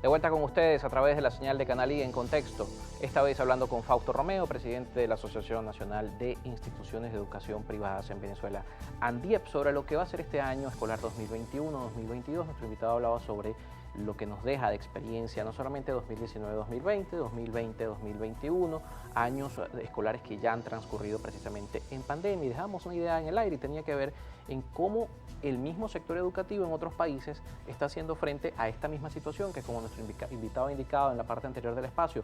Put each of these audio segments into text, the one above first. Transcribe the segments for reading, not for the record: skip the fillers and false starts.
De vuelta con ustedes a través de la señal de Canal I en Contexto, esta vez hablando con Fausto Romeo, presidente de la Asociación Nacional de Instituciones de Educación Privadas en Venezuela, ANDIEP, sobre lo que va a ser este año escolar 2021-2022. Nuestro invitado hablaba sobre lo que nos deja de experiencia, no solamente 2019-2020, 2020-2021, años escolares que ya han transcurrido precisamente en pandemia. Y dejamos una idea en el aire y tenía que ver en cómo el mismo sector educativo en otros países está haciendo frente a esta misma situación que, como nuestro invitado ha indicado en la parte anterior del espacio,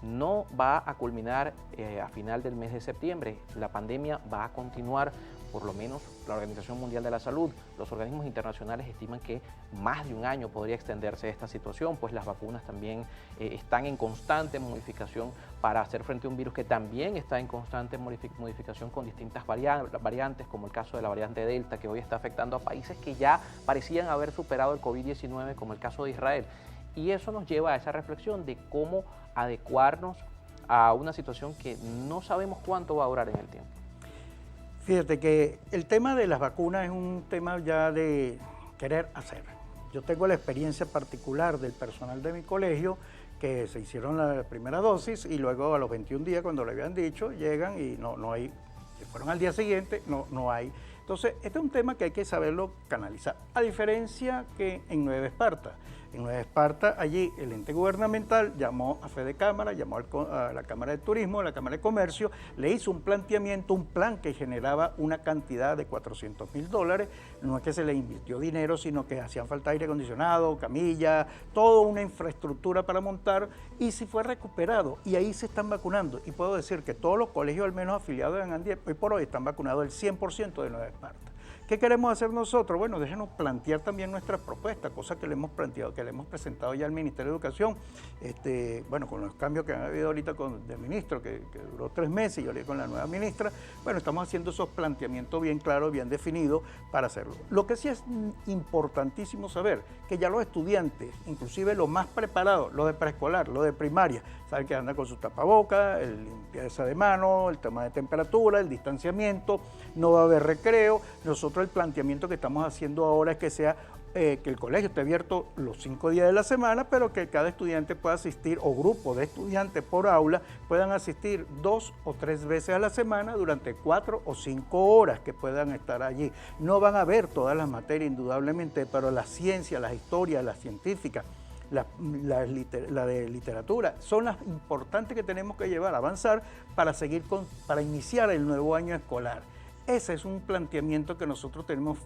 no va a culminar a final del mes de septiembre. La pandemia va a continuar, por lo menos la Organización Mundial de la Salud, los organismos internacionales estiman que más de un año podría extenderse esta situación, pues las vacunas también están en constante modificación para hacer frente a un virus que también está en constante modificación con distintas variantes, como el caso de la variante Delta, que hoy está afectando a países que ya parecían haber superado el COVID-19, como el caso de Israel. Y eso nos lleva a esa reflexión de cómo adecuarnos a una situación que no sabemos cuánto va a durar en el tiempo. Fíjate que el tema de las vacunas es un tema ya de querer hacer. Yo tengo la experiencia particular del personal de mi colegio que se hicieron la primera dosis y luego a los 21 días, cuando le habían dicho, llegan y no hay, si fueron al día siguiente, no hay. Entonces, este es un tema que hay que saberlo canalizar, a diferencia que en Nueva Esparta. En Nueva Esparta, allí el ente gubernamental llamó a Fede Cámara, llamó a la Cámara de Turismo, a la Cámara de Comercio, le hizo un planteamiento, un plan que generaba una cantidad de $400.000. No es que se le invirtió dinero, sino que hacían falta aire acondicionado, camilla, toda una infraestructura para montar, y se fue recuperado. Y ahí se están vacunando. Y puedo decir que todos los colegios, al menos afiliados en ANDIEP, hoy por hoy están vacunados el 100% de Nueva Esparta. ¿Qué queremos hacer nosotros? Bueno, déjenos plantear también nuestras propuestas, cosas que le hemos planteado, que le hemos presentado ya al Ministerio de Educación, bueno, con los cambios que han habido ahorita del ministro, que duró 3 meses, y yo le con la nueva ministra, bueno, estamos haciendo esos planteamientos bien claros, bien definidos para hacerlo. Lo que sí es importantísimo saber, que ya los estudiantes, inclusive los más preparados, los de preescolar, los de primaria, saben que andan con sus tapabocas, limpieza de manos, el tema de temperatura, el distanciamiento, no va a haber recreo. Nosotros el planteamiento que estamos haciendo ahora es que sea que el colegio esté abierto los 5 días de la semana, pero que cada estudiante pueda asistir, o grupo de estudiantes por aula, puedan asistir 2 o 3 veces a la semana durante 4 o 5 horas que puedan estar allí. No van a ver todas las materias, indudablemente, pero la ciencia, las historias, las científicas, la de literatura, son las importantes que tenemos que llevar, avanzar para iniciar el nuevo año escolar. Ese es un planteamiento que nosotros tenemos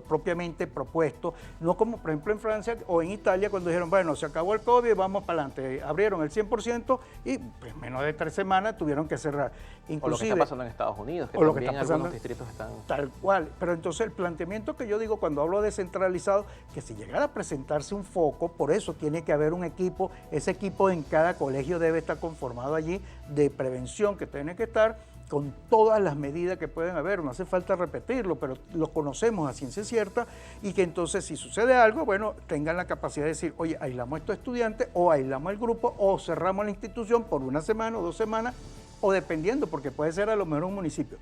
propiamente propuesto, no como por ejemplo en Francia o en Italia, cuando dijeron, bueno, se acabó el COVID, vamos para adelante, abrieron el 100% y pues menos de 3 semanas tuvieron que cerrar. Inclusive, o lo que está pasando en Estados Unidos, que también algunos distritos están... Tal cual, pero entonces el planteamiento que yo digo cuando hablo de descentralizado, que si llegara a presentarse un foco, por eso tiene que haber un equipo, ese equipo en cada colegio debe estar conformado allí de prevención, que tiene que estar con todas las medidas que pueden haber, no hace falta repetirlo, pero lo conocemos a ciencia cierta, y que entonces si sucede algo, bueno, tengan la capacidad de decir, oye, aislamos a estos estudiantes, o aislamos al grupo, o cerramos la institución por 1 semana o 2 semanas, o dependiendo, porque puede ser a lo mejor un municipio.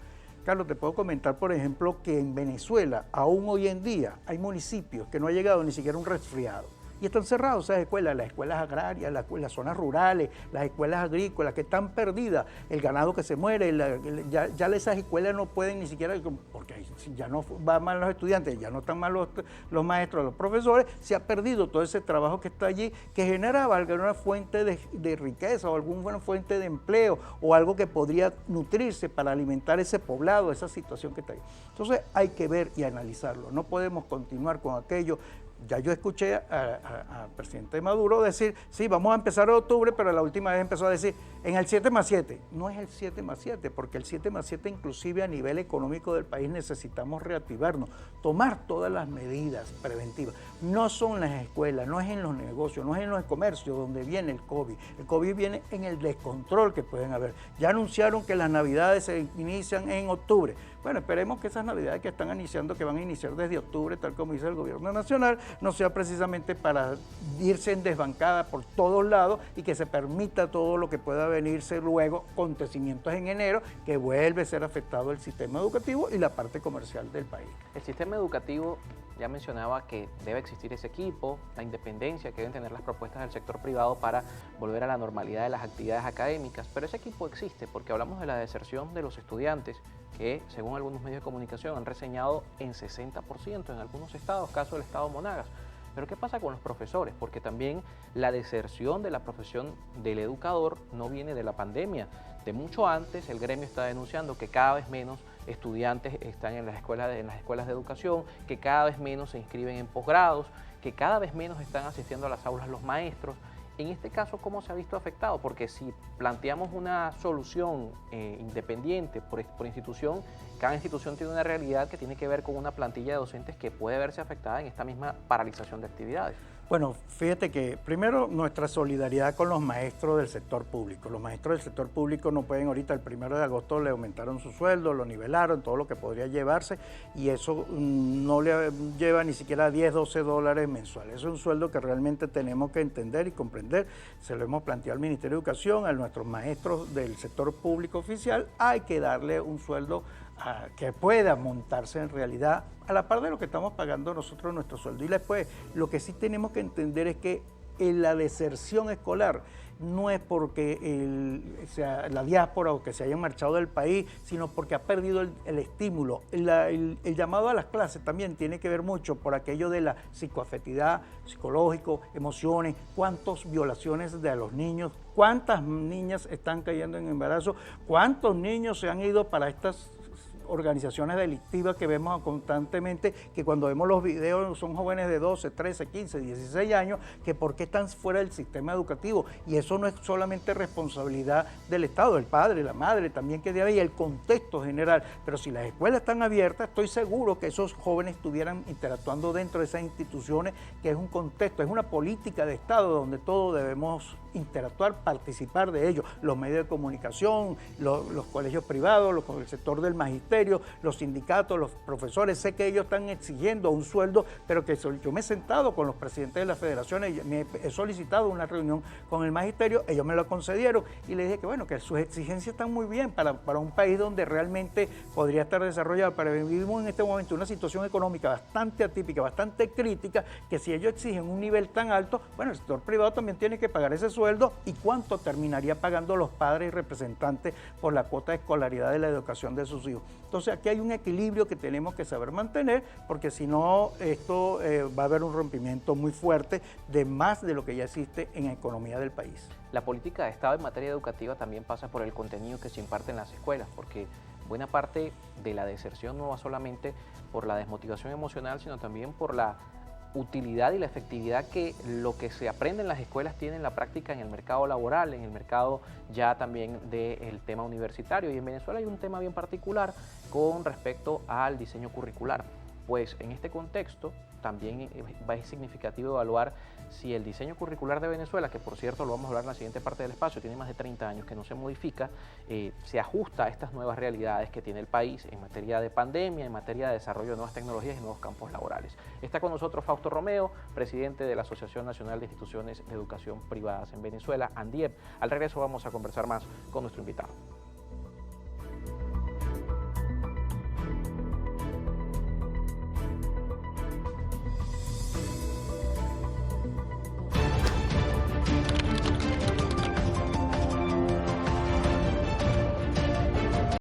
Carlos, te puedo comentar, por ejemplo, que en Venezuela, aún hoy en día, hay municipios que no ha llegado ni siquiera un resfriado. Y están cerradas esas escuelas, las escuelas agrarias, las zonas rurales, las escuelas agrícolas que están perdidas, el ganado que se muere, ya esas escuelas no pueden ni siquiera, porque ya no van mal los estudiantes, ya no están mal los maestros, los profesores, se ha perdido todo ese trabajo que está allí, que generaba alguna fuente de riqueza o alguna fuente de empleo o algo que podría nutrirse para alimentar ese poblado, esa situación que está ahí. Entonces hay que ver y analizarlo, no podemos continuar con aquello. Ya yo escuché al presidente Maduro decir, sí, vamos a empezar en octubre, pero la última vez empezó a decir, en el 7+7. No es el 7+7, porque el 7+7 inclusive a nivel económico del país necesitamos reactivarnos, tomar todas las medidas preventivas. No son las escuelas, no es en los negocios, no es en los comercios donde viene el COVID. El COVID viene en el descontrol que pueden haber. Ya anunciaron que las navidades se inician en octubre. Bueno, esperemos que esas navidades que están iniciando, que van a iniciar desde octubre, tal como dice el gobierno nacional, no sea precisamente para irse en desbancada por todos lados y que se permita todo lo que pueda venirse luego, acontecimientos en enero, que vuelve a ser afectado el sistema educativo y la parte comercial del país. El sistema educativo ya mencionaba que debe existir ese equipo, la independencia que deben tener las propuestas del sector privado para volver a la normalidad de las actividades académicas, pero ese equipo existe porque hablamos de la deserción de los estudiantes que, según algunos medios de comunicación, han reseñado en 60% en algunos estados, caso del estado Monagas. Pero ¿qué pasa con los profesores? Porque también la deserción de la profesión del educador no viene de la pandemia. De mucho antes, el gremio está denunciando que cada vez menos estudiantes están en las escuelas de educación, que cada vez menos se inscriben en posgrados, que cada vez menos están asistiendo a las aulas los maestros. En este caso, ¿cómo se ha visto afectado? Porque si planteamos una solución independiente por institución, cada institución tiene una realidad que tiene que ver con una plantilla de docentes que puede verse afectada en esta misma paralización de actividades. Bueno, fíjate que primero nuestra solidaridad con los maestros del sector público. Los maestros del sector público no pueden ahorita, el 1 de agosto le aumentaron su sueldo, lo nivelaron, todo lo que podría llevarse y eso no le lleva ni siquiera $10-12 mensuales. Es un sueldo que realmente tenemos que entender y comprender. Se lo hemos planteado al Ministerio de Educación, a nuestros maestros del sector público oficial. Hay que darle un sueldo que pueda montarse en realidad a la par de lo que estamos pagando nosotros nuestro sueldo. Y después, lo que sí tenemos que entender es que la deserción escolar no es porque sea la diáspora o que se hayan marchado del país, sino porque ha perdido el estímulo. El llamado a las clases también tiene que ver mucho por aquello de la psicoafectividad, psicológico, emociones, cuántas violaciones de los niños, cuántas niñas están cayendo en embarazo, cuántos niños se han ido para estas organizaciones delictivas que vemos constantemente, que cuando vemos los videos son jóvenes de 12, 13, 15, 16 años, que por qué están fuera del sistema educativo. Y eso no es solamente responsabilidad del Estado, del padre, la madre, también que debe y el contexto general. Pero si las escuelas están abiertas, estoy seguro que esos jóvenes estuvieran interactuando dentro de esas instituciones, que es un contexto, es una política de Estado donde todos debemos interactuar, participar de ello. Los medios de comunicación, los colegios privados, el sector del magisterio, los sindicatos, los profesores, sé que ellos están exigiendo un sueldo, pero que yo me he sentado con los presidentes de las federaciones, me he solicitado una reunión con el magisterio, ellos me lo concedieron y les dije que bueno, que sus exigencias están muy bien para un país donde realmente podría estar desarrollado, pero vivimos en este momento una situación económica bastante atípica, bastante crítica, que si ellos exigen un nivel tan alto, bueno, el sector privado también tiene que pagar ese sueldo y cuánto terminaría pagando los padres y representantes por la cuota de escolaridad de la educación de sus hijos. Entonces aquí hay un equilibrio que tenemos que saber mantener, porque si no, esto va a haber un rompimiento muy fuerte de más de lo que ya existe en la economía del país. La política de Estado en materia educativa también pasa por el contenido que se imparte en las escuelas, porque buena parte de la deserción no va solamente por la desmotivación emocional, sino también por la utilidad y la efectividad que lo que se aprende en las escuelas tiene en la práctica en el mercado laboral, en el mercado ya también del tema universitario. Y en Venezuela hay un tema bien particular con respecto al diseño curricular. Pues en este contexto también es significativo evaluar si el diseño curricular de Venezuela, que por cierto lo vamos a hablar en la siguiente parte del espacio, tiene más de 30 años que no se modifica, se ajusta a estas nuevas realidades que tiene el país en materia de pandemia, en materia de desarrollo de nuevas tecnologías y nuevos campos laborales. Está con nosotros Fausto Romeo, presidente de la Asociación Nacional de Instituciones de Educación Privadas en Venezuela, ANDIEP. Al regreso vamos a conversar más con nuestro invitado.